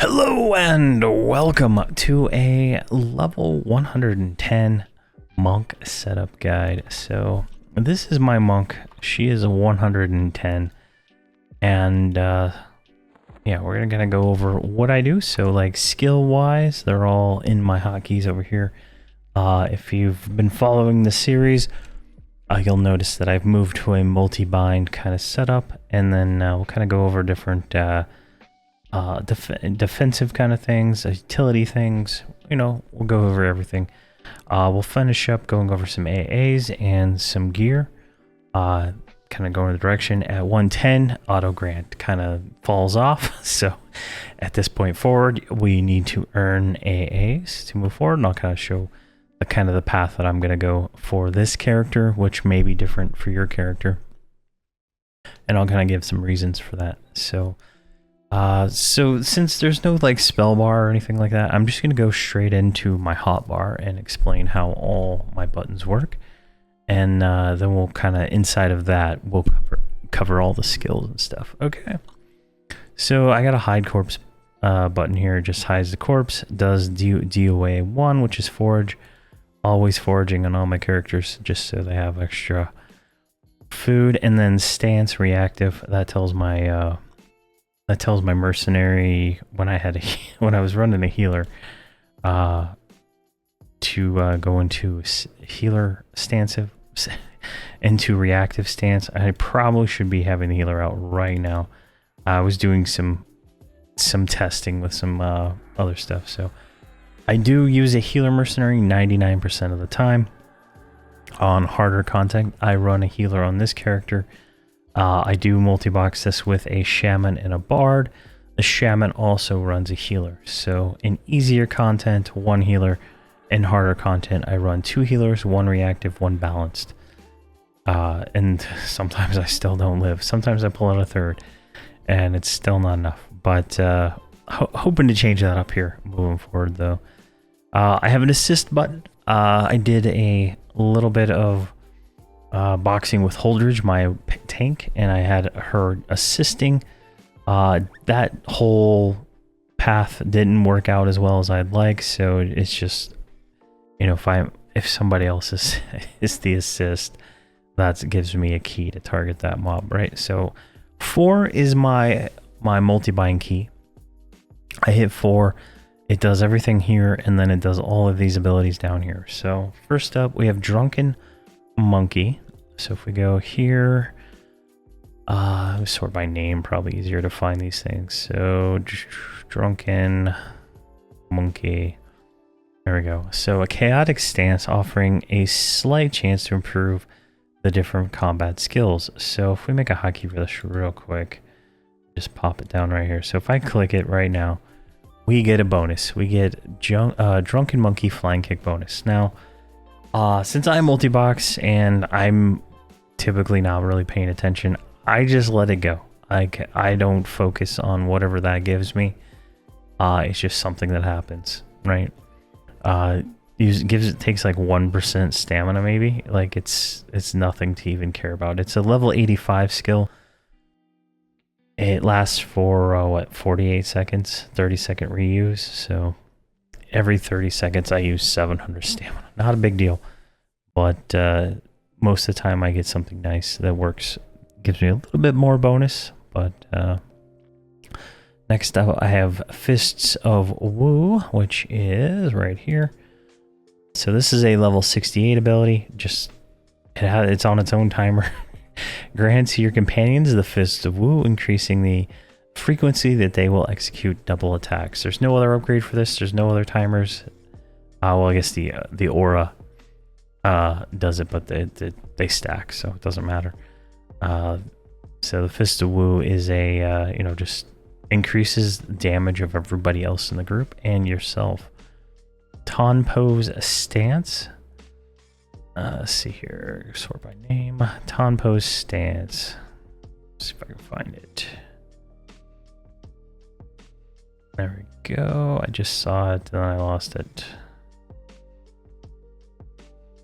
Hello and welcome to a level 110 monk setup guide. So this is my monk. She is a 110 and yeah, we're gonna go over what I do. So like skill wise, they're all in my hotkeys over here. If you've been following the series, you'll notice that I've moved to a multi-bind kind of setup, and then we'll kind of go over different defensive kind of things, utility things, we'll go over everything. We'll finish up going over some AAs and some gear, kind of going the direction. At 110, auto grant kind of falls off, so at this point forward we need to earn AAs to move forward, and I'll kind of show the path that I'm going to go for this character, which may be different for your character, and I'll kind of give some reasons for that. So since there's no like spell bar or anything like that, I'm just going to go straight into my hotbar and explain how all my buttons work. And then we'll kind of, inside of that, we'll cover all the skills and stuff. Okay. So I got a hide corpse button here. It just hides the corpse. Does DOA 1, which is forage. Always foraging on all my characters just so they have extra food. And then stance reactive. That tells my mercenary when I was running a healer to go into healer stance into reactive stance. I probably should be having the healer out right now. I was doing some testing with some other stuff, so I do use a healer mercenary 99% of the time. On harder content, I run a healer on this character. I do multi-box this with a shaman and a bard. The shaman also runs a healer. So in easier content, one healer. In harder content, I run two healers, one reactive, one balanced. And sometimes I still don't live. Sometimes I pull out a third, and it's still not enough. But hoping to change that up here moving forward, though. I have an assist button. I did a little bit of boxing with Holdridge, my tank, and I had her assisting. That whole path didn't work out as well as I'd like, so it's just, if somebody else is the assist, that gives me a key to target that mob, right? So 4 is my multi-bind key. I hit 4. It does everything here, and then it does all of these abilities down here. So first up, we have Drunken Monkey. So if we go here, sort by name, probably easier to find these things. So Drunken Monkey. There we go. So a chaotic stance offering a slight chance to improve the different combat skills. So if we make a hotkey for this real quick, just pop it down right here. So if I click it right now, we get a bonus. We get Drunken Monkey Flying Kick bonus. Now, since I multi-box and I'm typically not really paying attention, I just let it go. I don't focus on whatever that gives me. It's just something that happens, right? It takes like 1% stamina maybe. Like it's nothing to even care about. It's a level 85 skill. It lasts for 48 seconds, 30-second reuse. So every 30 seconds I use 700 stamina. Not a big deal, but most of the time I get something nice that works, gives me a little bit more bonus. But next up I have Fists of Woo, which is right here. So this is a level 68 ability. Just it's on its own timer. Grants your companions the Fists of Woo, increasing the frequency that they will execute double attacks. There's no other upgrade for this. There's no other timers. Well, I guess the aura does it, but they stack, so it doesn't matter. So the Fist of Woo is a just increases damage of everybody else in the group and yourself. Tonpo's Stance. Let's see here. Sort by name. Tonpo's Stance. Let's see if I can find it. There we go. I just saw it, then I lost it.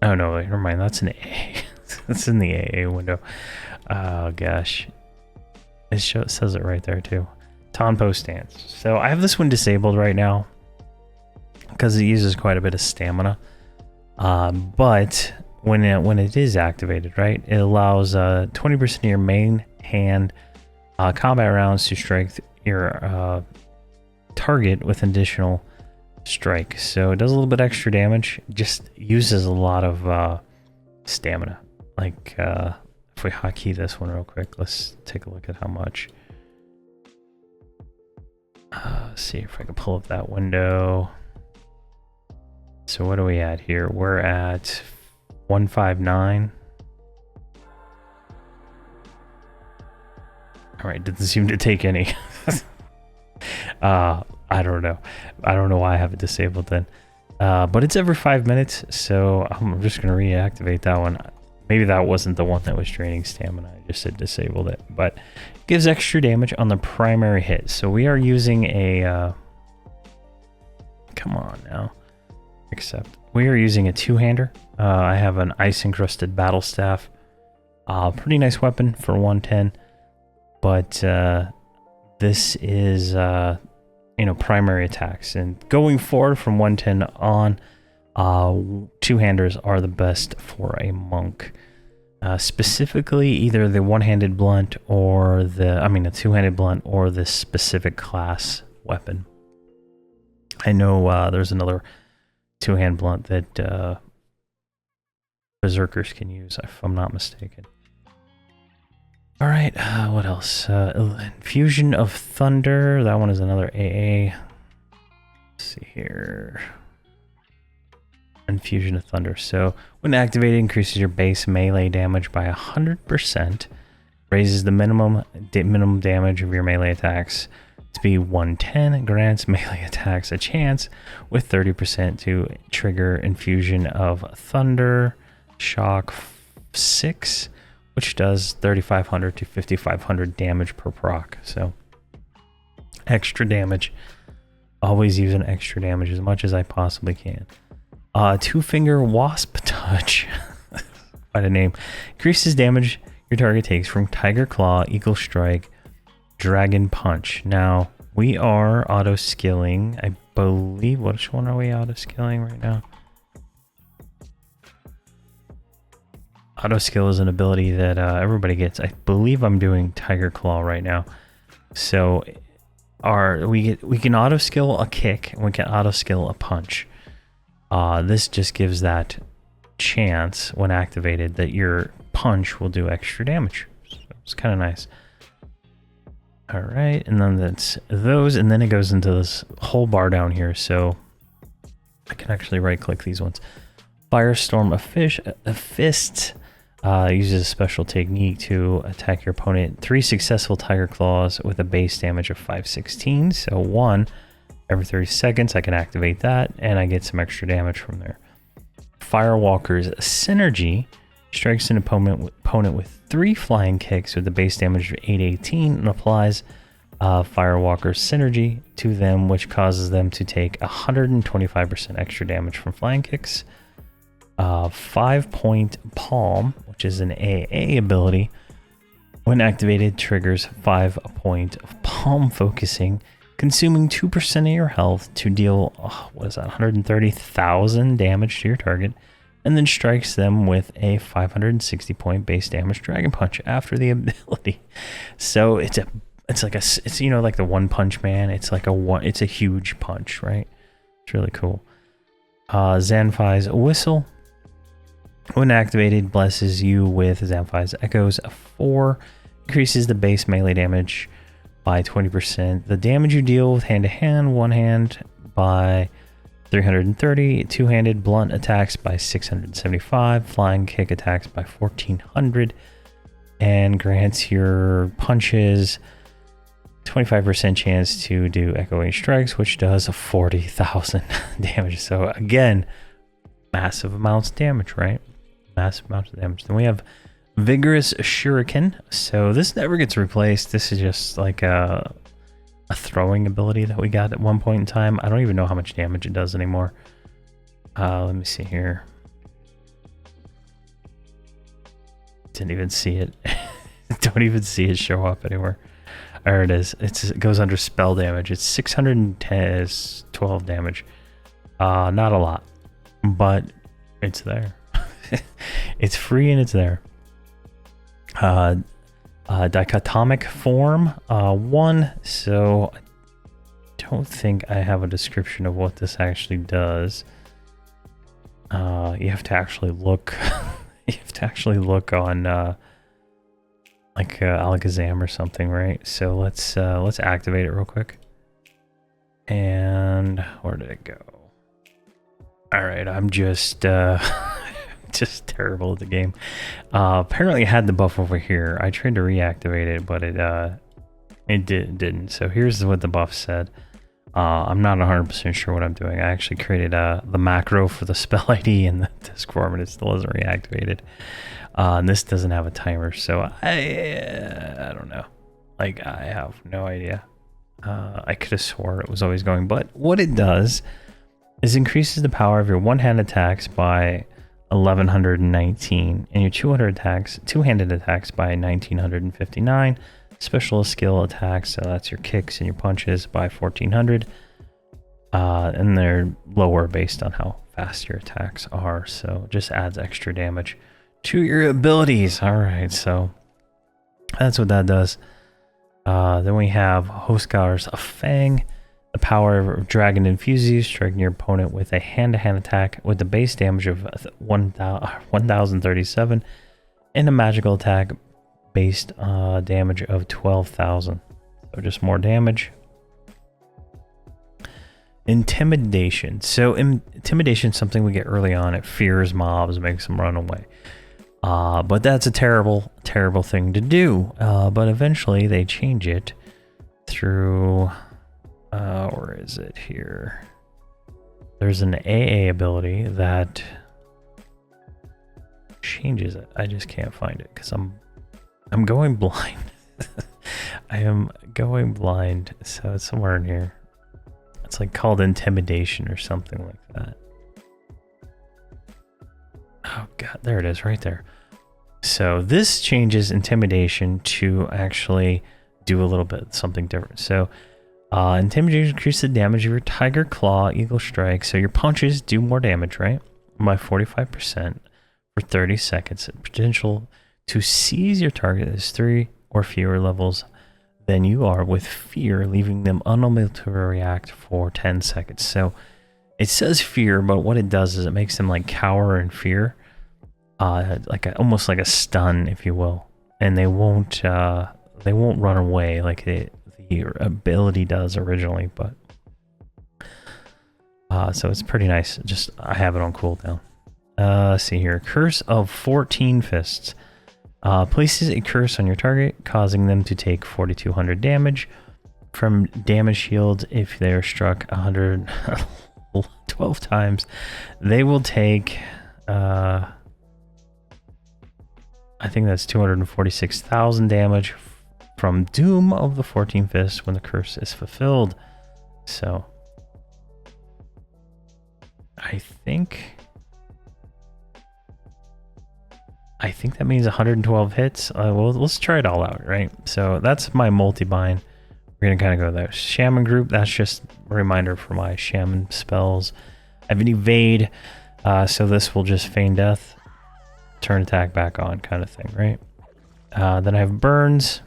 Oh no, wait, never mind. That's an A. That's in the AA window. Oh gosh. It says it right there too. Tonpo stance. So I have this one disabled right now because it uses quite a bit of stamina. But when it is activated, right, it allows 20% of your main hand combat rounds to strike your target with additional strike. So it does a little bit extra damage. Just uses a lot of stamina. Like if we hotkey this one real quick, let's take a look at how much. See if I can pull up that window. So what are we at here? We're at 159. All right, didn't seem to take any. I don't know. I don't know why I have it disabled then. But it's every 5 minutes, so I'm just gonna reactivate that one. Maybe that wasn't the one that was draining stamina. I just said disabled it, but it gives extra damage on the primary hit. So we are using a. Come on now. Except we are using a two-hander. I have an ice-encrusted battle staff. Pretty nice weapon for 110, but this is primary attacks. And going forward from 110 on, two-handers are the best for a monk. Specifically, either the one-handed blunt or a two-handed blunt or this specific class weapon. I know there's another two-hand blunt that berserkers can use, if I'm not mistaken. All right, what else? Infusion of Thunder. That one is another AA. Let's see here. Infusion of Thunder. So when activated, increases your base melee damage by 100%. Raises the minimum damage of your melee attacks to be 110. Grants melee attacks a chance with 30% to trigger Infusion of Thunder. Shock 6, which does 3,500 to 5,500 damage per proc. So extra damage. Always using extra damage as much as I possibly can. Two-finger wasp touch. Quite a name. Increases damage your target takes from Tiger Claw, Eagle Strike, Dragon Punch. Now, we are auto-skilling, I believe. Which one are we auto-skilling right now? Auto-skill is an ability that everybody gets. I believe I'm doing Tiger Claw right now. So we can auto-skill a kick, and we can auto-skill a punch. This just gives that chance when activated that your punch will do extra damage. So it's kind of nice. All right, and then that's those, and then it goes into this whole bar down here. So I can actually right-click these ones. Firestorm a fist. Uses a special technique to attack your opponent. 3 successful Tiger Claws with a base damage of 516. So 1 every 30 seconds. I can activate that, and I get some extra damage from there. Firewalker's Synergy strikes an opponent with 3 flying kicks with a base damage of 818 and applies Firewalker's Synergy to them, which causes them to take 125% extra damage from flying kicks. 5-point Palm, which is an AA ability. When activated, triggers 5-point palm focusing, consuming 2% of your health to deal 130,000 damage to your target, and then strikes them with a 560-point base damage Dragon Punch after the ability. So it's like the One Punch Man. It's a huge punch, right? It's really cool. Zanfai's Whistle. When activated, blesses you with Zanfai's Echoes 4, increases the base melee damage by 20%. The damage you deal with hand-to-hand, one hand by 330, two-handed blunt attacks by 675, flying kick attacks by 1400, and grants your punches 25% chance to do echoing strikes, which does 40,000 damage. So again, massive amounts of damage, right? Massive amounts of damage. Then we have Vigorous Shuriken. So this never gets replaced. This is just like a throwing ability that we got at one point in time. I don't even know how much damage it does anymore. Let me see here. Didn't even see it. Don't even see it show up anywhere. There it is. It goes under spell damage. It's 610, 12 damage. Not a lot, but it's there. It's free and it's there. Dichotomic form 1. So I don't think I have a description of what this actually does. You have to actually look. You have to actually look on like Alakazam or something, right? So let's activate it real quick. And where did it go? All right, I'm just just terrible at the game. Apparently it had the buff over here. I tried to reactivate it, but it didn't. So here's what the buff said. I'm not 100% sure what I'm doing. I actually created the macro for the spell ID in the disk form, and it still isn't reactivated. And this doesn't have a timer, so I don't know. Like, I have no idea. I could have sworn it was always going, but what it does is increases the power of your one-hand attacks by 1119 and your two-handed attacks by 1959. Special skill attacks, so that's your kicks and your punches, by 1400. And they're lower based on how fast your attacks are, so it just adds extra damage to your abilities. All right, so that's what that does. Then we have Hostgar's Fang. The power of Dragon Infuses, striking your opponent with a hand-to-hand attack with the base damage of 1037 and a magical attack based damage of 12,000. So just more damage. Intimidation. So intimidation is something we get early on. It fears mobs, makes them run away. But that's a terrible, terrible thing to do. But eventually they change it through... where is it here? There's an AA ability that changes it. I just can't find it because I'm going blind. I am going blind, so it's somewhere in here. It's like called intimidation or something like that. Oh god, there it is right there. So this changes intimidation to actually do a little bit something different. So intimidation increases the damage of your Tiger Claw, Eagle Strike. So your punches do more damage, right? By 45% for 30 seconds. Potential to seize your target is 3 or fewer levels than you are with fear, leaving them unable to react for 10 seconds. So it says fear, but what it does is it makes them like cower in fear, almost like a stun, if you will, and they won't run away like the ability does originally. But so it's pretty nice. Just I have it on cooldown. Let's see here. Curse of 14 Fists. Places a curse on your target, causing them to take 4,200 damage from damage shields. If they are struck 112 times, they will take, I think that's 246,000 damage from Doom of the 14 Fists when the curse is fulfilled. So, I think that means 112 hits. Well, let's try it all out, right? So that's my multi-bind. We're going to kind of go there. Shaman group, that's just a reminder for my shaman spells. I have an evade, so this will just feign death, turn attack back on kind of thing, right? Then I have burns,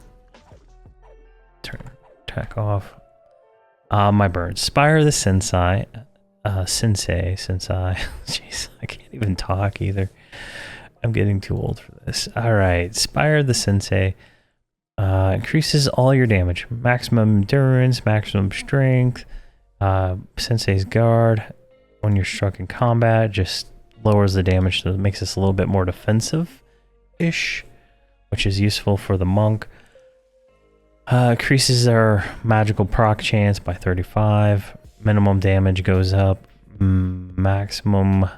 turn attack off. My burns. Spire the Sensei. Jeez, I can't even talk either. I'm getting too old for this. Alright, Spire the Sensei. Increases all your damage. Maximum endurance, maximum strength. Sensei's Guard. When you're struck in combat, just lowers the damage, so it makes us a little bit more defensive-ish, which is useful for the monk. Increases our magical proc chance by 35. Minimum damage goes up. Maximum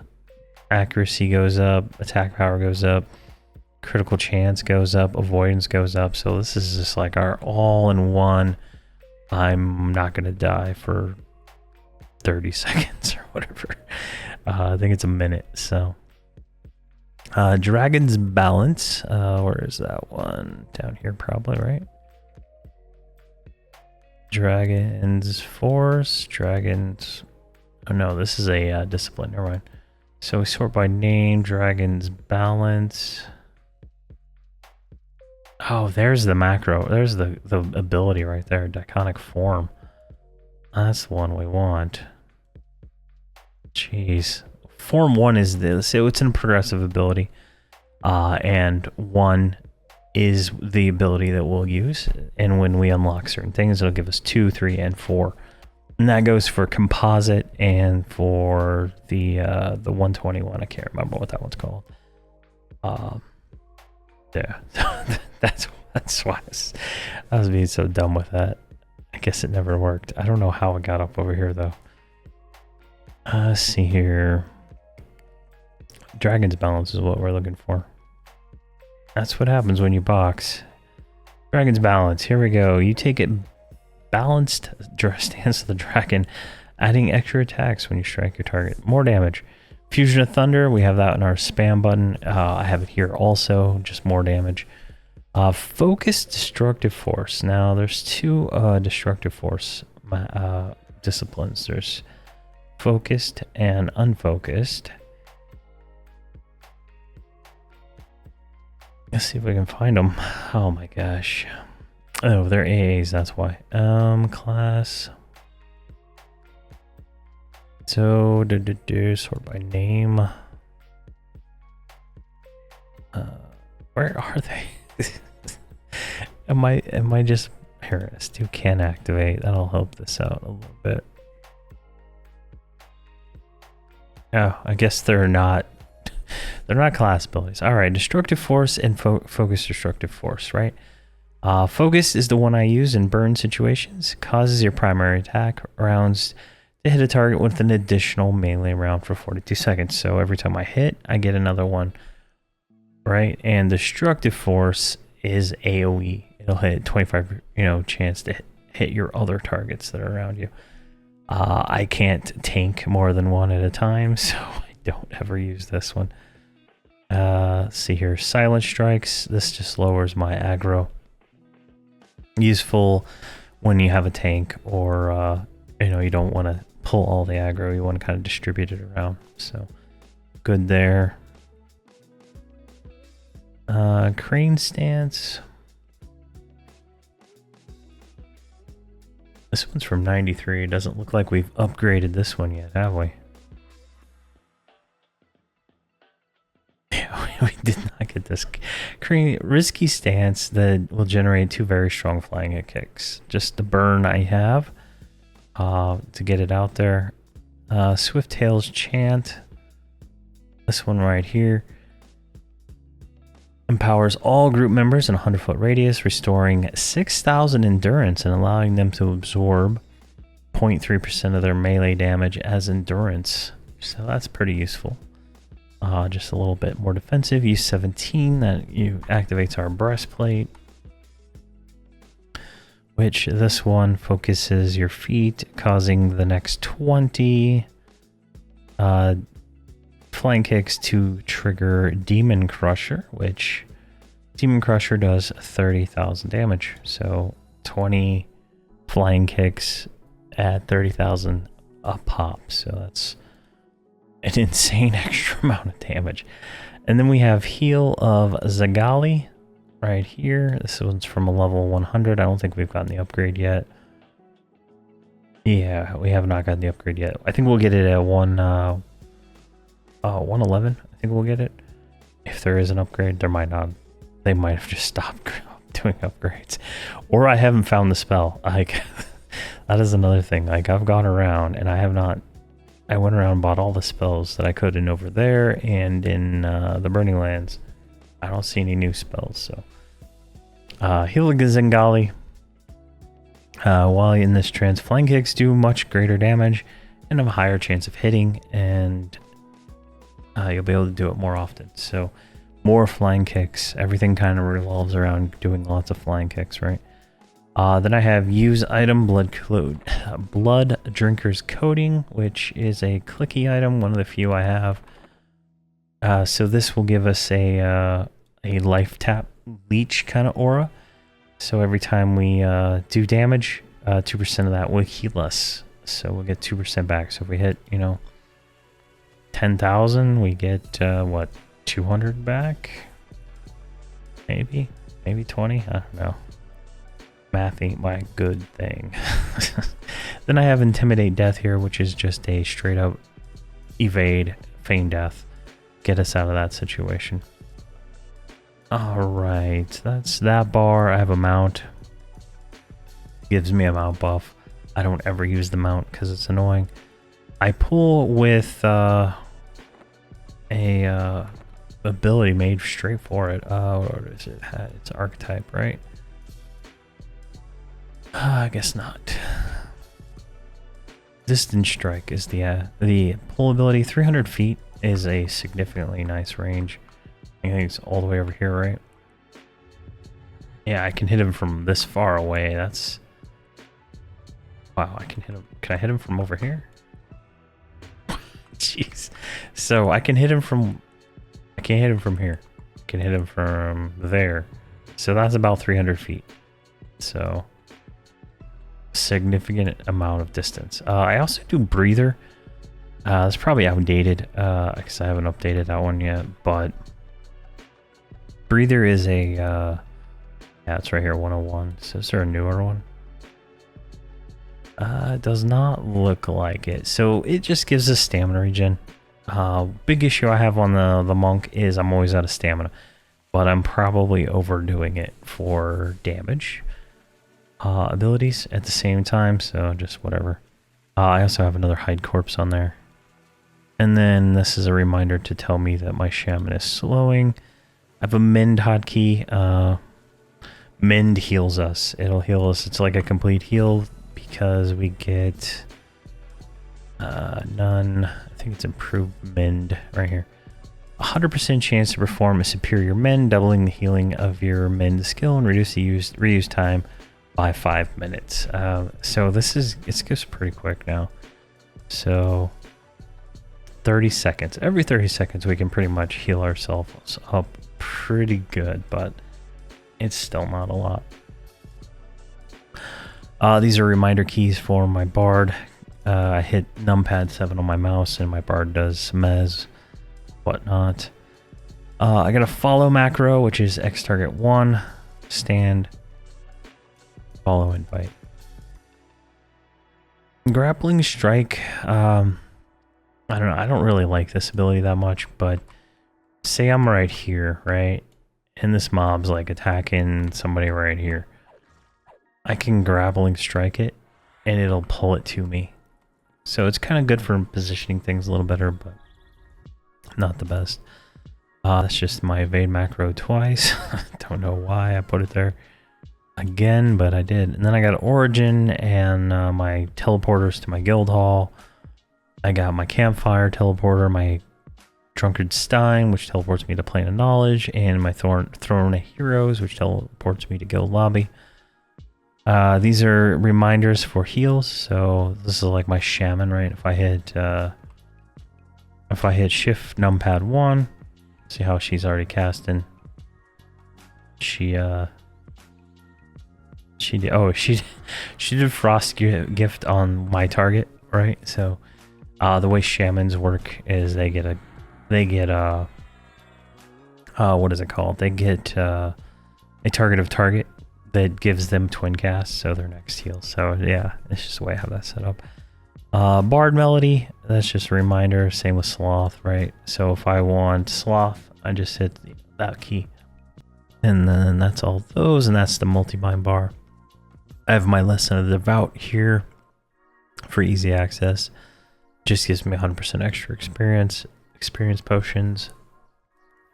accuracy goes up, attack power goes up, critical chance goes up, avoidance goes up. So this is just like our all-in-one. I'm not gonna die for 30 seconds or whatever. I think it's a minute. So Dragon's Balance, where is that one? Down here probably, right? Dragon's Force, Dragon's... Oh no, this is a discipline, never mind. So we sort by name, Dragon's Balance. Oh, there's the macro. There's the ability right there, Diconic Form. That's the one we want. Jeez. Form 1 is this. So it's a progressive ability. And 1 is the ability that we'll use. And when we unlock certain things, it'll give us 2, 3, and 4. And that goes for composite and for the 121. I can't remember what that one's called. Yeah. that's why I was being so dumb with that. I guess it never worked. I don't know how it got up over here though. Let's see here. Dragon's Balance is what we're looking for. That's what happens when you box. Dragon's Balance. Here we go. You take it balanced stance of the dragon, adding extra attacks when you strike your target. More damage. Fusion of Thunder. We have that in our spam button. I have it here also. Just more damage. Focused Destructive Force. Now there's 2 Destructive Force disciplines. There's Focused and Unfocused. Let's see if we can find them. Oh my gosh. Oh, they're AAs, that's why. Class. So, sort by name. Where are they? Am I just here? Stu can activate. That'll help this out a little bit. Oh, I guess they're not class abilities. All right, Destructive Force and Focus Destructive Force, right? Focus is the one I use in burn situations. Causes your primary attack rounds to hit a target with an additional melee round for 42 seconds. So every time I hit, I get another one, right? And Destructive Force is AoE. It'll hit 25, chance to hit your other targets that are around you. I can't tank more than one at a time, so I don't ever use this one. Let's see here. Silent Strikes. This just lowers my aggro. Useful when you have a tank or, you don't want to pull all the aggro. You want to kind of distribute it around. So, good there. Crane Stance. This one's from 93. It doesn't look like we've upgraded this one yet, have we? We did not get this. Risky Stance that will generate 2 very strong flying hit kicks. Just the burn I have to get it out there. Swift Tail's Chant. This one right here. Empowers all group members in a 100-foot radius, restoring 6,000 endurance and allowing them to absorb 0.3% of their melee damage as endurance. So that's pretty useful. Just a little bit more defensive. Use 17, that activates our breastplate, which this one focuses your feet, causing the next 20 flying kicks to trigger Demon Crusher, which Demon Crusher does 30,000 damage. So 20 flying kicks at 30,000 a pop. So that's an insane extra amount of damage. And then we have Heal of Zagali right here. This one's from a level 100. I don't think we've gotten the upgrade yet. Yeah, we have not gotten the upgrade yet. I think we'll get it at 111. I think we'll get it. If there is an upgrade, there might not. They might have just stopped doing upgrades. Or I haven't found the spell. Like, that is another thing. Like, I've gone around and I have not. I went around and bought all the spells that I could in over there and in the Burning Lands. I don't see any new spells, so. Heal of Zengali. While in this trance, flying kicks do much greater damage and have a higher chance of hitting, and you'll be able to do it more often. So more flying kicks. Everything kind of revolves around doing lots of flying kicks, right? Then I have use item blood drinker's coating, which is a clicky item, one of the few I have. So this will give us a life tap leech kind of aura. So every time we do damage, 2% of that will heal us. So we'll get 2% back. So if we hit, you know, 10,000, we get, what, 200 back? Maybe 20? I don't know. Math ain't my good thing. Then I have Intimidate Death here, which is just a straight up evade, feign death. Get us out of that situation. Alright, that's that bar. I have a mount. Gives me a mount buff. I don't ever use the mount because it's annoying. I pull with a ability made straight for it. What is it? It's archetype, right? I guess not. Distant Strike is the pull ability. 300 feet is a significantly nice range. I think it's all the way over here, right? Yeah, I can hit him from this far away. That's... Wow, I can hit him. Can I hit him from over here? Jeez. So I can hit him from... I can't hit him from here. I can hit him from there. So that's about 300 feet. So... significant amount of distance. I also do Breather. It's probably outdated because I haven't updated that one yet, but Breather is a yeah, it's right here, 101. So is there a newer one? It does not look like it. So it just gives us stamina regen. Big issue I have on the monk is I'm always out of stamina, but I'm probably overdoing it for damage abilities at the same time, so just whatever. I also have another hide corpse on there. And then this is a reminder to tell me that my shaman is slowing. I have a mend hotkey. Mend heals us. It'll heal us. It's like a complete heal because we get none. I think it's improved mend right here. 100% chance to perform a superior mend, doubling the healing of your mend skill and reduce the reuse time by 5 minutes. So this is, it goes pretty quick now. So 30 seconds. Every 30 seconds we can pretty much heal ourselves up pretty good, but it's still not a lot. These are reminder keys for my bard. I hit numpad 7 on my mouse and my bard does mez, whatnot. I got a follow macro, which is X target 1, stand, follow, invite. Grappling strike. I don't know. I don't really like this ability that much, but say I'm right here, right? And this mob's like attacking somebody right here. I can grappling strike it and it'll pull it to me. So it's kind of good for positioning things a little better, but not the best. That's just my evade macro twice. Don't know why I put it there again, but I did. And then I got Origin and my teleporters to my guild hall. I got my campfire teleporter, my Drunkard Stein, which teleports me to Plane of Knowledge, and my Throne of Heroes, which teleports me to guild lobby. These are reminders for heals, so this is like my shaman, right? If I hit shift numpad 1, see how she's already casting. She did frost gift on my target, right? So the way shamans work is they get what is it called? They get a target of target that gives them twin cast, so their next heal. So yeah, it's just the way I have that set up. Bard Melody, that's just a reminder. Same with Sloth, right? So if I want Sloth, I just hit that key. And then that's all those, and that's the multi-bind bar. I have my Lesson of the Devout here for easy access. Just gives me 100% extra experience potions.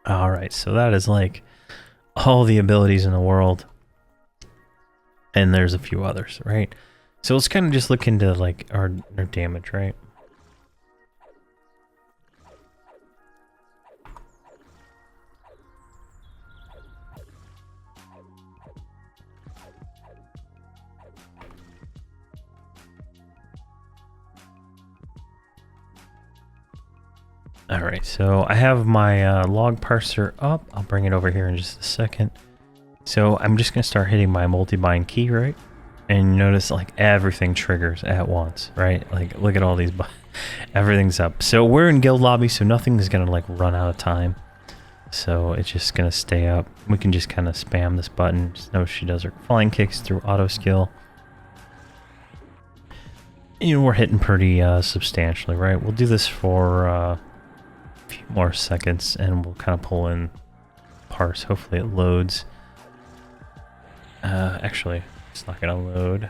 Alright, so that is like all the abilities in the world. And there's a few others, right? So let's kind of just look into like our damage, right? Alright, so I have my log parser up. I'll bring it over here in just a second. So I'm just going to start hitting my multi-bind key, right? And you notice like everything triggers at once, right? Like look at all these, everything's up. So we're in guild lobby, so nothing's gonna like run out of time. So it's just gonna stay up. We can just kind of spam this button. Just notice she does her flying kicks through auto skill. You know, we're hitting pretty substantially, right? We'll do this for a few more seconds and we'll kind of pull in parse. Hopefully it loads. Actually, it's not gonna load.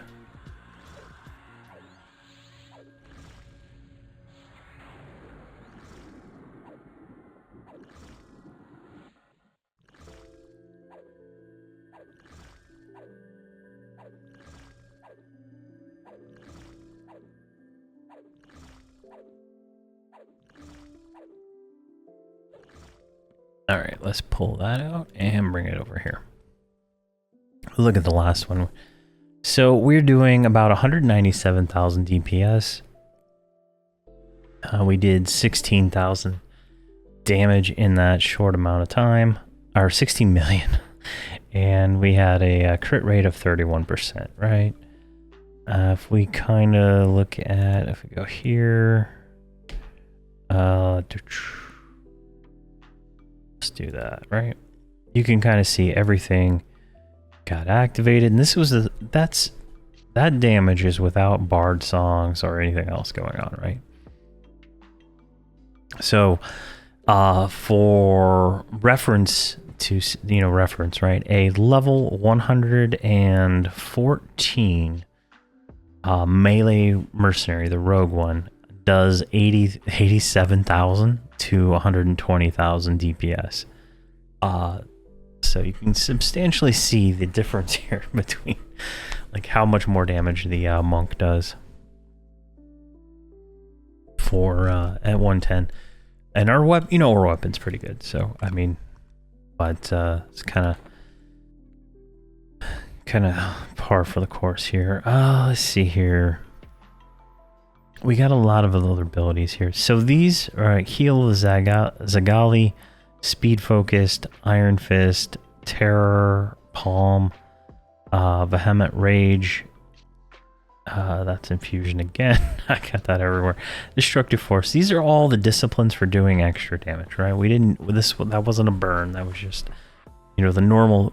All right, let's pull that out and bring it over here. Look at the last one. So we're doing about 197,000 DPS. We did 16,000 damage in that short amount of time, or 16 million. And we had a crit rate of 31%, right? If we kind of look at, if we go here, let's do that, right? You can kind of see everything got activated, and this was that damage is without barred songs or anything else going on, right? So for reference to, you know, reference, right, a level 114 melee mercenary, the rogue one, does 87,000 to 120,000 DPS. So you can substantially see the difference here between like how much more damage the monk does for at 110. And our weapon, you know, our weapon's pretty good. So I mean, but it's kind of par for the course here. Let's see here. We got a lot of other abilities here. So these are Heal Zagali, Speed Focused, Iron Fist, Terror, Palm, Vehement Rage. That's Infusion again. I got that everywhere. Destructive Force. These are all the disciplines for doing extra damage, right? We didn't, that wasn't a burn. That was just, you know, the normal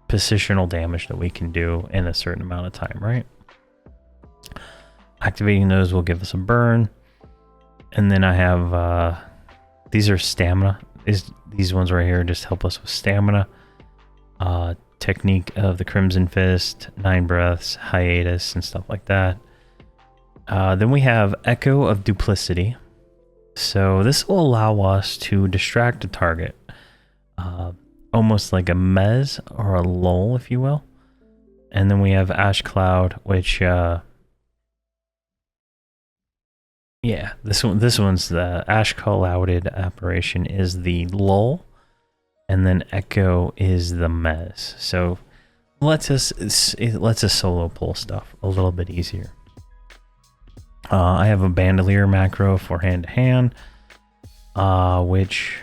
positional damage that we can do in a certain amount of time, right? Activating those will give us a burn. And then I have, these are stamina. These ones right here just help us with stamina. Technique of the Crimson Fist, 9 breaths, hiatus, and stuff like that. Then we have Echo of Duplicity. So this will allow us to distract a target. Almost like a mez or a lull, if you will. And then we have Ash Cloud, which yeah, this one's the Ash Clouded apparition is the lull, and then Echo is the mez. So it lets us solo pull stuff a little bit easier. I have a Bandolier macro for hand to hand, which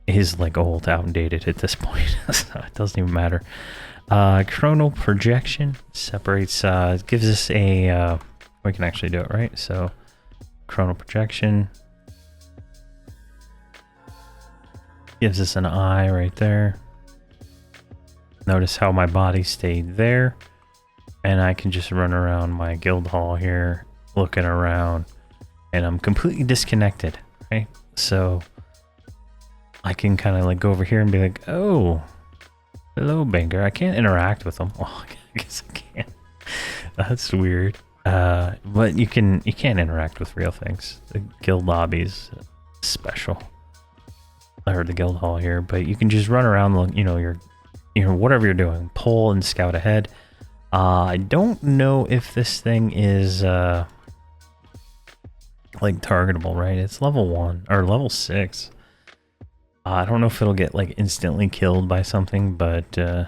is like old, outdated at this point. So it doesn't even matter. Chronal Projection separates, gives us a, we can actually do it, right? So Chronal Projection gives us an eye right there. Notice how my body stayed there, and I can just run around my guild hall here looking around, and I'm completely disconnected, right? So I can kind of like go over here and be like, oh, hello, Banker. I can't interact with them. Oh, I guess I can't. That's weird. But you can't interact with real things. The guild lobby's special. I heard the guild hall here, but you can just run around, you know, whatever you're doing, pull and scout ahead. I don't know if this thing is like targetable, right? It's level 1 or level 6. I don't know if it'll get like instantly killed by something, but you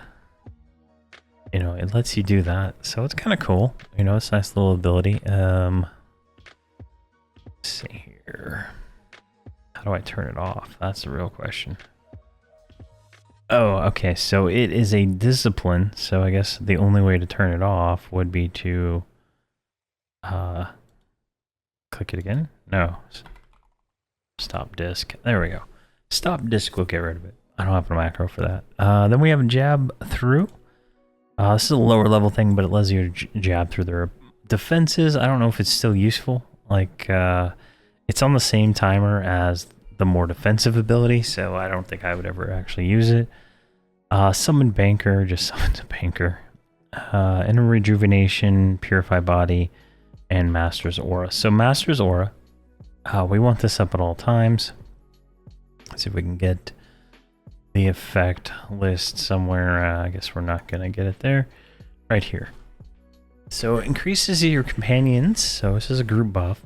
know, it lets you do that, so it's kind of cool. You know, it's a nice little ability. Let's see here. How do I turn it off? That's the real question. Oh, okay. So it is a discipline. So I guess the only way to turn it off would be to click it again. No. Stop disk. There we go. Stop disk will get rid of it. I don't have a macro for that. Then we have jab through. This is a lower level thing, but it lets you jab through their defenses. I don't know if it's still useful. Like, it's on the same timer as the more defensive ability, so I don't think I would ever actually use it. Summon Banker, just summons a Banker. Inner Rejuvenation, Purify Body, and Master's Aura. So Master's Aura, we want this up at all times. Let's see if we can get the effect list somewhere. I guess we're not going to get it there. Right here. So it increases your companions. So this is a group buff.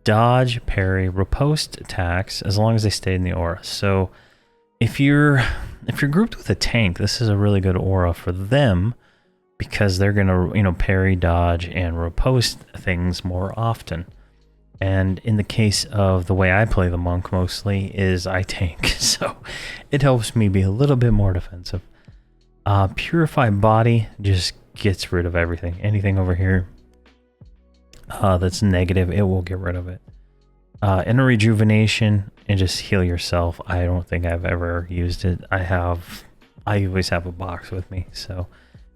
Dodge, parry, riposte attacks as long as they stay in the aura. So if you're grouped with a tank, this is a really good aura for them because they're gonna parry, dodge, and riposte things more often. And in the case of the way I play the monk mostly is I tank, so it helps me be a little bit more defensive. Purify Body just gets rid of everything. Anything over here that's negative, it will get rid of it. Inner Rejuvenation and just heal yourself. I don't think I've ever used it. I always have a box with me, so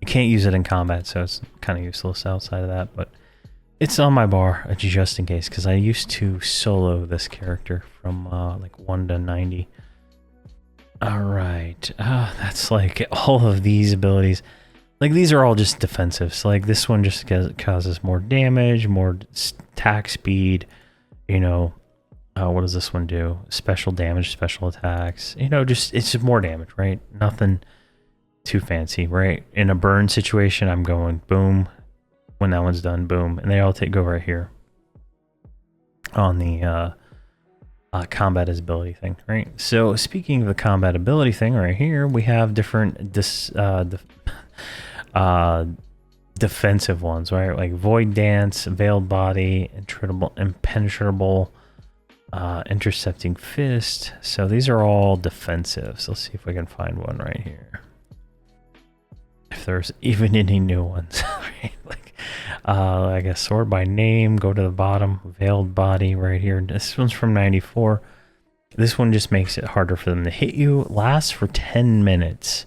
you can't use it in combat, so it's kind of useless outside of that, but it's on my bar just in case, because I used to solo this character from like 1 to 90. Alright, that's like all of these abilities. Like these are all just defensive, so like this one just causes more damage, more attack speed, what does this one do? Special damage, special attacks, it's just more damage, right? Nothing too fancy, right? In a burn situation, I'm going boom. When that one's done, boom, and they all go right here on the combat ability thing, right? So speaking of the combat ability thing, right here we have different defensive ones, right? Like Void Dance, Veiled Body, Impenetrable, Intercepting Fist. So these are all defensive. So let's see if we can find one right here. If there's even any new ones, right? Like, I guess Sword by Name, go to the bottom, Veiled Body right here. This one's from 94. This one just makes it harder for them to hit you. Lasts for 10 minutes.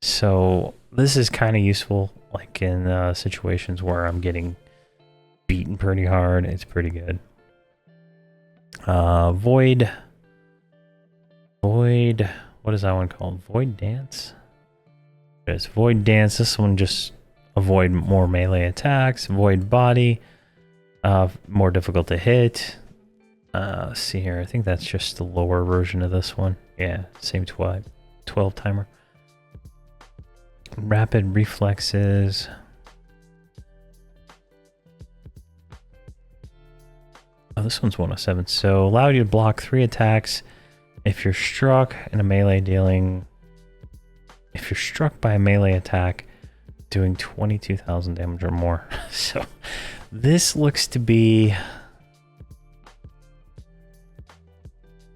So this is kind of useful, like in situations where I'm getting beaten pretty hard. It's pretty good. Void, what is that one called? Void Dance? It's Void Dance. This one just avoid more melee attacks. Void Body, more difficult to hit. Let's see here. I think that's just the lower version of this one. Yeah, same 12 timer. Rapid Reflexes. Oh, this one's 107. So allow you to block 3 attacks if you're struck in a melee dealing. If you're struck by a melee attack doing 22,000 damage or more. So this looks to be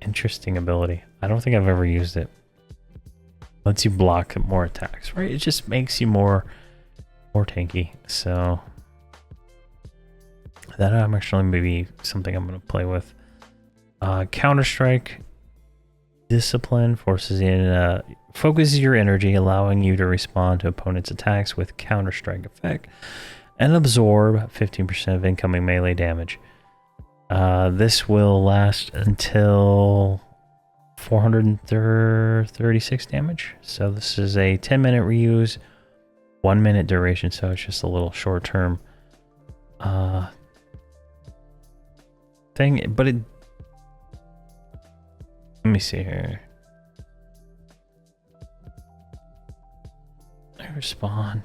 interesting ability. I don't think I've ever used it. Lets you block more attacks, right? It just makes you more tanky. So that I'm actually maybe something I'm going to play with. Counter-Strike. Discipline focuses your energy, allowing you to respond to opponents' attacks with Counter-Strike effect and absorb 15% of incoming melee damage. This will last until 436 damage. So this is a 10-minute reuse, 1 minute duration, so it's just a little short-term thing, but it. Let me see here. I respond.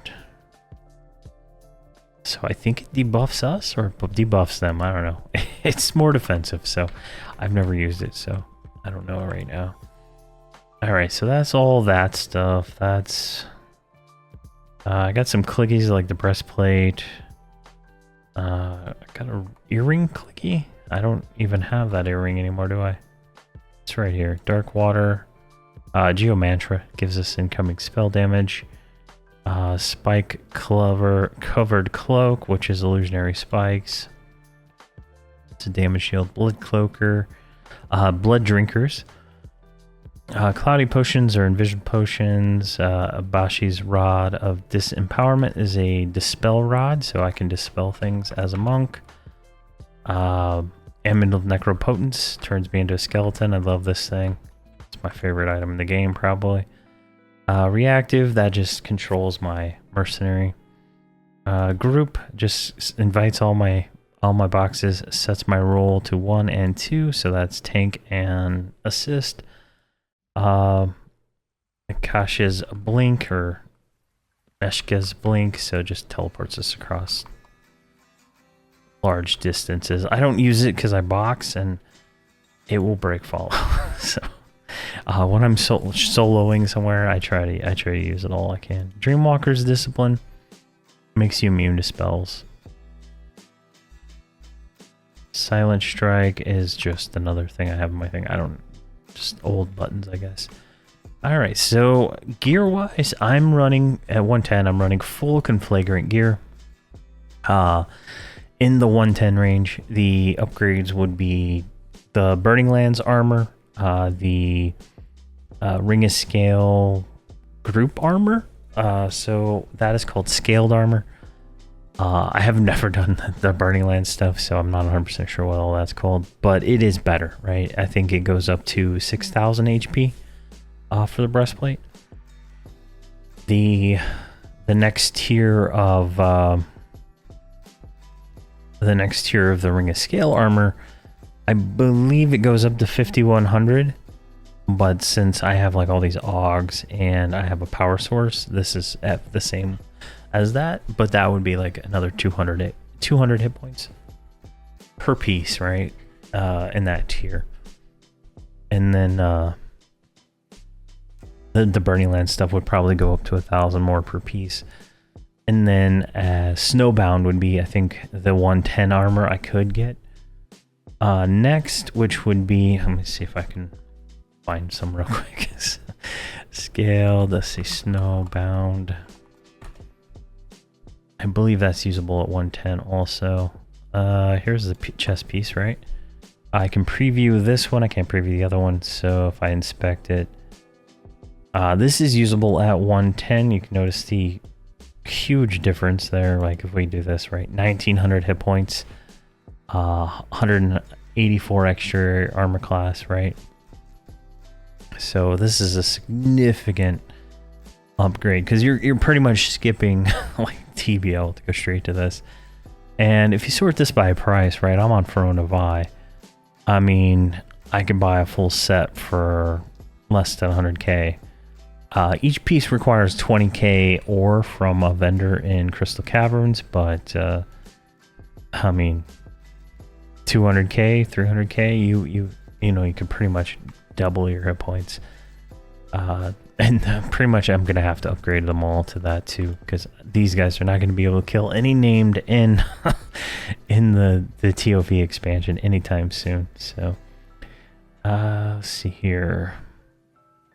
So I think it debuffs us or debuffs them. I don't know. It's more defensive, so I've never used it, so I don't know right now. All right, so that's all that stuff. That's I got some clickies like the breastplate. I got a earring clicky. I don't even have that earring anymore, do I? It's right here. Dark Water. Geomantra gives us incoming spell damage. Spike covered cloak, which is illusionary spikes. It's a damage shield. Blood cloaker. Blood drinkers. Cloudy potions or envision potions. Abashi's rod of disempowerment is a dispel rod, so I can dispel things as a monk. Amulet of Necropotence turns me into a skeleton. I love this thing. It's my favorite item in the game, probably. Reactive, that just controls my mercenary. Group just invites all my boxes, sets my roll to 1 and 2, so that's tank and assist. Akasha's blink or Eshka's blink, so just teleports us across large distances. I don't use it because I box and it will break follow. So when I'm soloing somewhere, I try to use it all I can. Dreamwalker's discipline makes you immune to spells. Silent strike is just another thing I have in my thing. Just old buttons, I guess. All right, so gear wise, I'm running at 110. I'm running full conflagrant gear. In the 110 range, the upgrades would be the Burning Lands armor, the Ring of Scale group armor. So that is called scaled armor. I have never done the Burning Lands stuff, so I'm not 100% sure what all that's called, but it is better, right? I think it goes up to 6,000 HP for the breastplate. The next tier of the Ring of Scale armor, I believe it goes up to 5,100. But since I have like all these augs and I have a power source, this is at the same as that, but that would be like another 200 hit points per piece, right? In that tier. And then the Burning Land stuff would probably go up to 1,000 more per piece. And then Snowbound would be, I think, the 110 armor I could get. Next, which would be, let me see if I can find some real quick. Scaled, let's see, Snowbound. I believe that's usable at 110 also. Here's the chest piece, right? I can preview this one. I can't preview the other one. So if I inspect it, this is usable at 110. You can notice the huge difference there. Like if we do this, right? 1,900 hit points, 184 extra armor class, right? So this is a significant upgrade because you're pretty much skipping like TBL to go straight to this. And if you sort this by price, right? I'm on Verant Interactive. I mean, I could buy a full set for less than 100k. Each piece requires 20k ore from a vendor in Crystal Caverns, but I mean, 200k, 300k, you know, you could pretty much double your hit points. And pretty much I'm gonna have to upgrade them all to that too, because these guys are not going to be able to kill any named in in the TOV expansion anytime soon. So let's see here.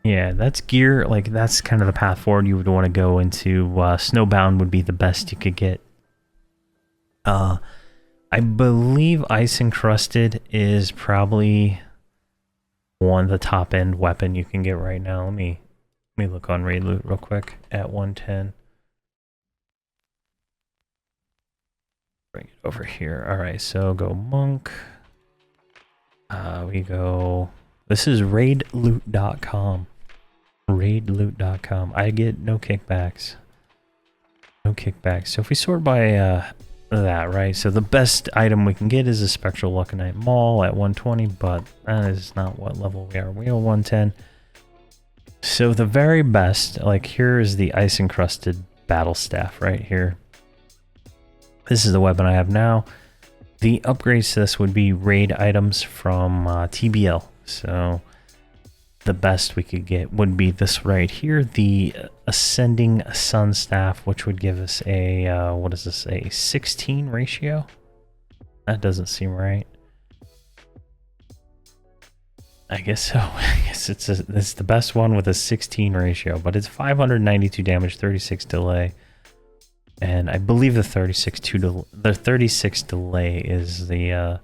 Yeah, that's gear. Like that's kind of the path forward you would want to go into. Snowbound would be the best you could get. I believe Ice Encrusted is probably one of the top end weapon you can get right now. Let me look on raid loot real quick at 110. Bring it over here. All right, so go monk. We go. This is raidloot.com. Raidloot.com. I get no kickbacks. No kickbacks. So if we sort by that, right? So the best item we can get is a Spectral Lucanite Maul at 120, but that is not what level we are. We are 110. So the very best, like here is the Ice Encrusted Battle Staff right here. This is the weapon I have now. The upgrades to this would be raid items from TBL. So the best we could get would be this right here, the Ascending Sun Staff, which would give us a, what is this, a 16 ratio? That doesn't seem right. I guess so. I guess it's the best one with a 16 ratio, but it's 592 damage, 36 delay, and I believe the 36 delay is the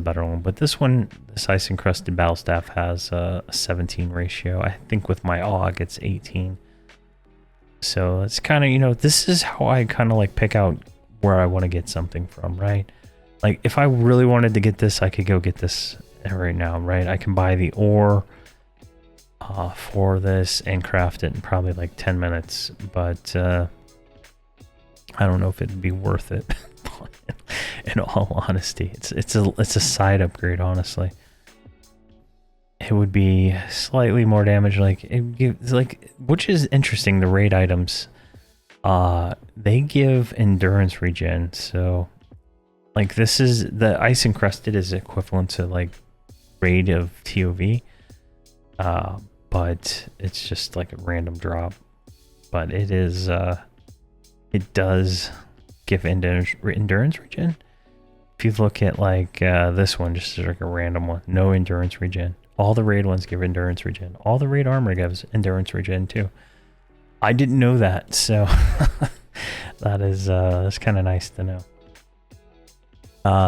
better one. But this one, this ice encrusted battle staff, has a 17 ratio. I think with my AUG it's 18. So it's kind of, you know, this is how I kind of like pick out where I want to get something from, right? Like if I really wanted to get this, I could go get this right now, right? I can buy the ore for this and craft it in probably like 10 minutes, but I don't know if it'd be worth it. In all honesty, it's a side upgrade. Honestly, it would be slightly more damage, like it gives, like, which is interesting. The raid items, they give endurance regen. So, like, this is the ice encrusted is equivalent to like raid of TOV, but it's just like a random drop. But it is, it does give endurance regen. If you look at like this one, just like a random one, no endurance regen. All the raid ones give endurance regen. All the raid armor gives endurance regen too. I didn't know that, so that's kind of nice to know.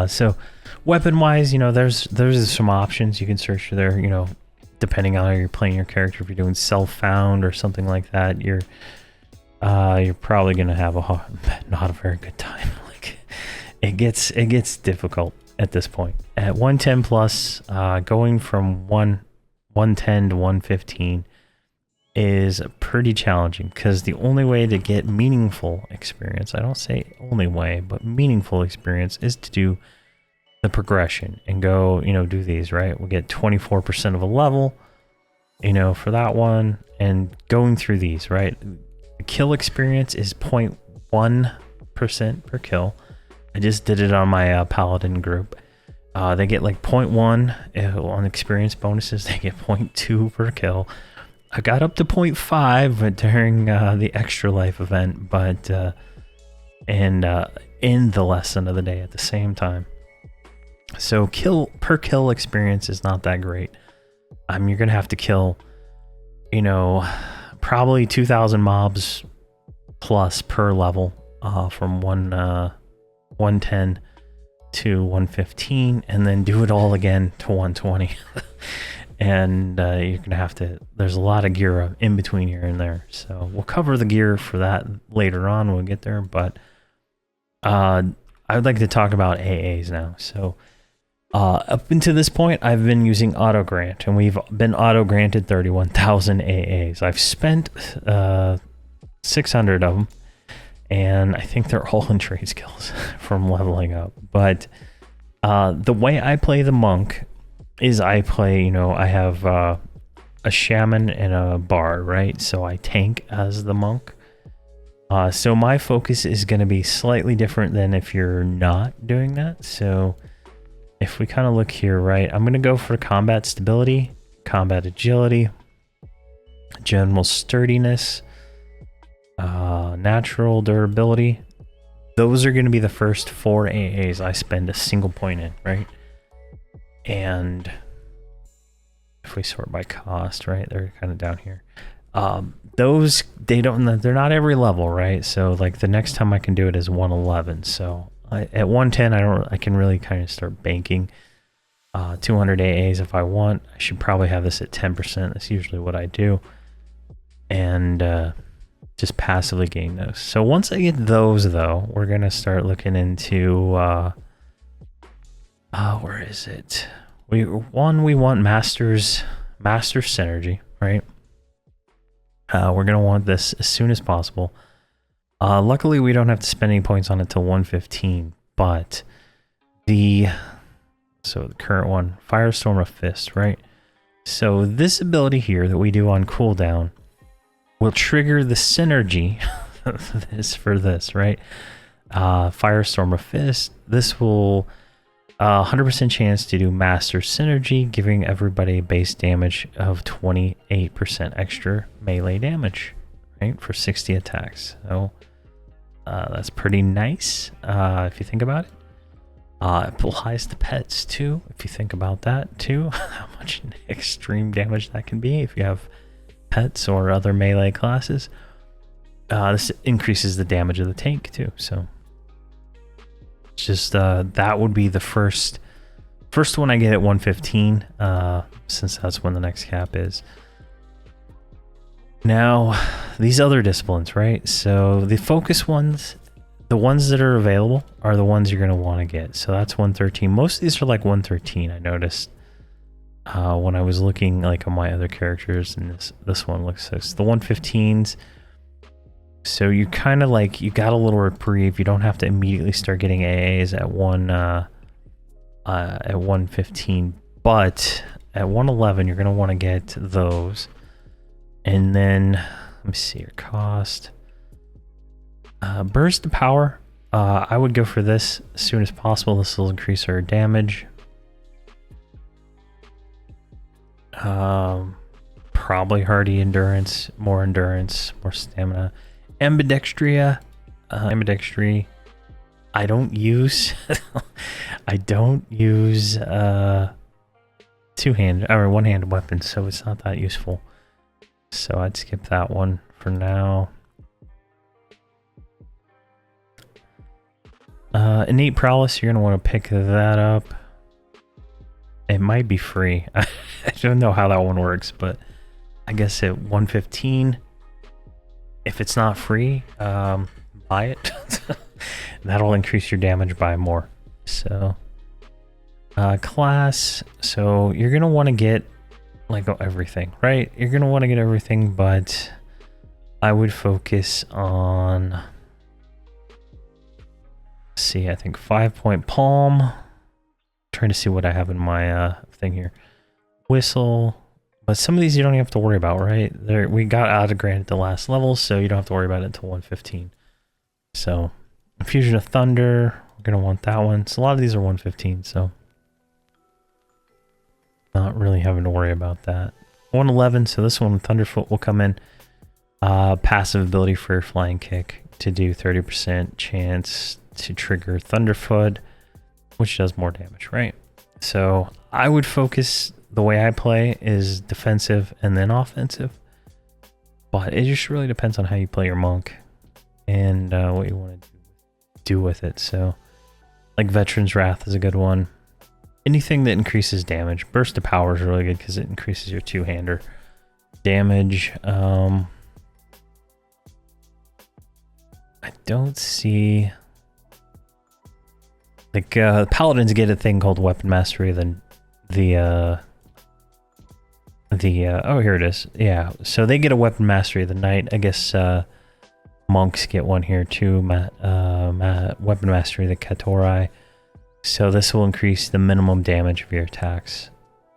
So weapon wise, you know, there's some options you can search there, you know, depending on how you're playing your character. If you're doing self-found or something like that, you're probably gonna have not a very good time. Like it gets difficult at this point. At 110 plus, going from 110 to 115 is pretty challenging, because the only way to get meaningful experience, I don't say only way, but meaningful experience, is to do the progression and go, you know, do these, right? We'll get 24% of a level, you know, for that one, and going through these, right? The kill experience is 0.1% per kill. I just did it on my Paladin group. They get like 0.1 on experience bonuses. They get 0.2 per kill. I got up to 0.5 during the extra life event, but in the lesson of the day at the same time. So per kill experience is not that great. You're gonna have to kill, you know, probably 2,000 mobs plus per level, from 110 to 115, and then do it all again to 120. And you're gonna have to, there's a lot of gear in between here and there, so we'll cover the gear for that later on when we get there. But I would like to talk about AAs now. So up until this point, I've been using auto grant, and we've been auto granted 31,000 AAs. I've spent 600 of them, and I think they're all in trade skills from leveling up. But the way I play the monk is I play, you know, I have a shaman and a bard, right? So I tank as the monk. So my focus is going to be slightly different than if you're not doing that. So if we kind of look here, right, I'm going to go for combat stability, combat agility, general sturdiness, natural durability. Those are going to be the first 4 AAs I spend a single point in, right? And if we sort by cost, right, they're kind of down here. Those, they're not every level, right? So like the next time I can do it is 111. So at 110, I can really kind of start banking 200 AAs if I want. I should probably have this at 10%. That's usually what I do. And just passively gain those. So once I get those, though, we're going to start looking into, where is it? We want Master's Synergy, right? We're going to want this as soon as possible. Luckily, we don't have to spend any points on it till 115, but the current one, Firestorm of Fist, right? So this ability here that we do on cooldown will trigger the synergy for this, right? Firestorm of Fist. This will 100% chance to do Master Synergy, giving everybody base damage of 28% extra melee damage, right, for 60 attacks. So that's pretty nice if you think about it. It applies to pets too, if you think about that too. How much extreme damage that can be if you have pets or other melee classes. This increases the damage of the tank too, so it's just that would be the first one I get at 115, since that's when the next cap is. Now, these other disciplines, right? So the focus ones, the ones that are available are the ones you're going to want to get. So that's 113. Most of these are like 113, I noticed when I was looking like on my other characters, and this one looks so. The 115s, so you kind of like, you got a little reprieve. You don't have to immediately start getting AAs at 115, but at 111 you're going to want to get those. And then let me see your cost. Burst of power, I would go for this as soon as possible. This will increase our damage. Probably hardy endurance, more stamina. Ambidextry, I don't use two-hand or one-handed weapons, so it's not that useful. So I'd skip that one for now. Innate prowess, you're gonna want to pick that up. It might be free. I don't know how that one works, but I guess at 115, if it's not free, buy it. That'll increase your damage by more. So class, so you're gonna want to get like everything, right? You're gonna want to get everything, but I would focus on, see, I think 5-point palm. Trying to see what I have in my thing here. Whistle, but some of these you don't even have to worry about, right? There, we got out of grant at the last level, so you don't have to worry about it until 115. So Infusion of Thunder, we're gonna want that one. So a lot of these are 115, so not really having to worry about that. 111, so this one, Thunderfoot, will come in. Passive ability for Flying Kick to do 30% chance to trigger Thunderfoot, which does more damage, right? So I would focus, the way I play is defensive and then offensive, but it just really depends on how you play your monk and what you want to do with it. So like Veteran's Wrath is a good one. Anything that increases damage. Burst of Power is really good because it increases your two-hander damage. I don't see, like Paladins get a thing called Weapon Mastery. Then oh, here it is. Yeah, so they get a Weapon Mastery of the Knight. I guess monks get one here too. Weapon Mastery of the Katorai. So this will increase the minimum damage of your attacks.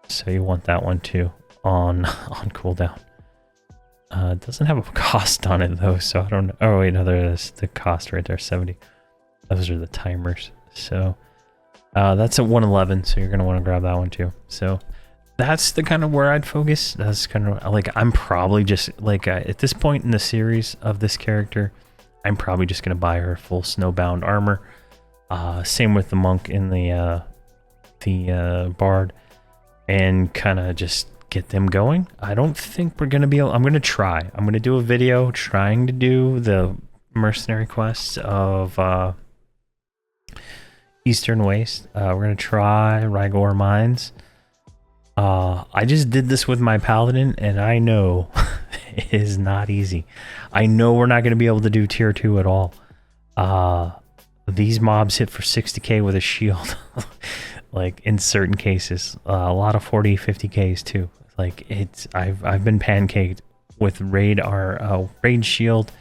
So you want that one too on cooldown. It doesn't have a cost on it though, so I don't know. Oh wait, no, there is the cost right there, 70. Those are the timers. So that's at 111, so you're gonna want to grab that one too. So that's the kind of where I'd focus. That's kind of like, I'm probably just like at this point in the series of this character, I'm probably just gonna buy her full snowbound armor. Same with the monk in the bard, and kind of just get them going. I don't think we're gonna be able, I'm gonna try. I'm gonna do a video trying to do the mercenary quests of Eastern Waste. We're gonna try Rygor Mines. I just did this with my paladin, and I know it is not easy. I know we're not gonna be able to do tier 2 at all. These mobs hit for 60k with a shield, like in certain cases. A lot of 40, 50ks too. Like it's, I've been pancaked with raid shield,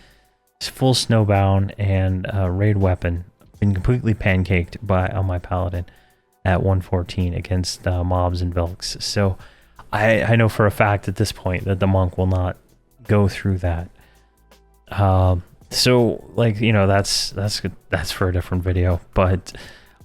full snowbound, and raid weapon. Been completely pancaked on my paladin at 114 against mobs and Velks. So I know for a fact at this point that the monk will not go through that. So like, you know, that's for a different video, but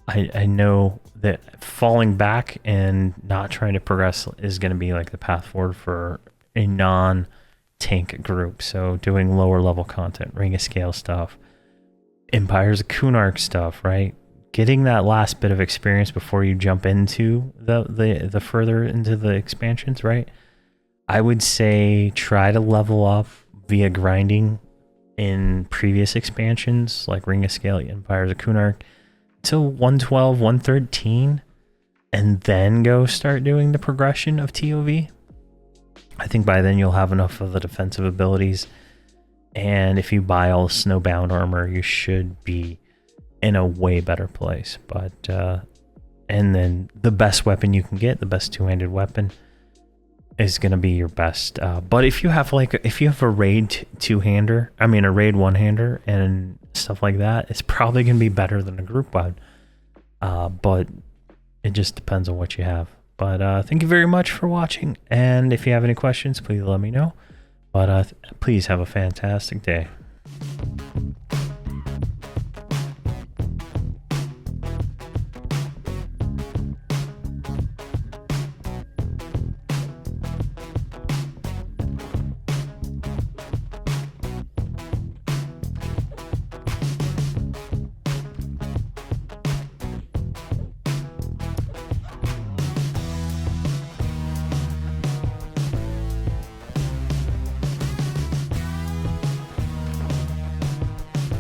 I know that falling back and not trying to progress is going to be like the path forward for a non-tank group. So doing lower level content, Ring of Scale stuff, Empires of Kunark stuff, right? getting that last bit of experience before you jump into the further into the expansions, right? I would say try to level up via grinding in previous expansions like Ring of Scale, Empires of Kunark to 112, 113, and then go start doing the progression of TOV. I think by then you'll have enough of the defensive abilities, and if you buy all snowbound armor, you should be in a way better place. But and then the best weapon you can get, the best two-handed weapon, is gonna be your best. But if you have a raid two-hander, I mean a raid one-hander and stuff like that, it's probably gonna be better than a group wide. But it just depends on what you have. But thank you very much for watching, and if you have any questions, please let me know. But please have a fantastic day.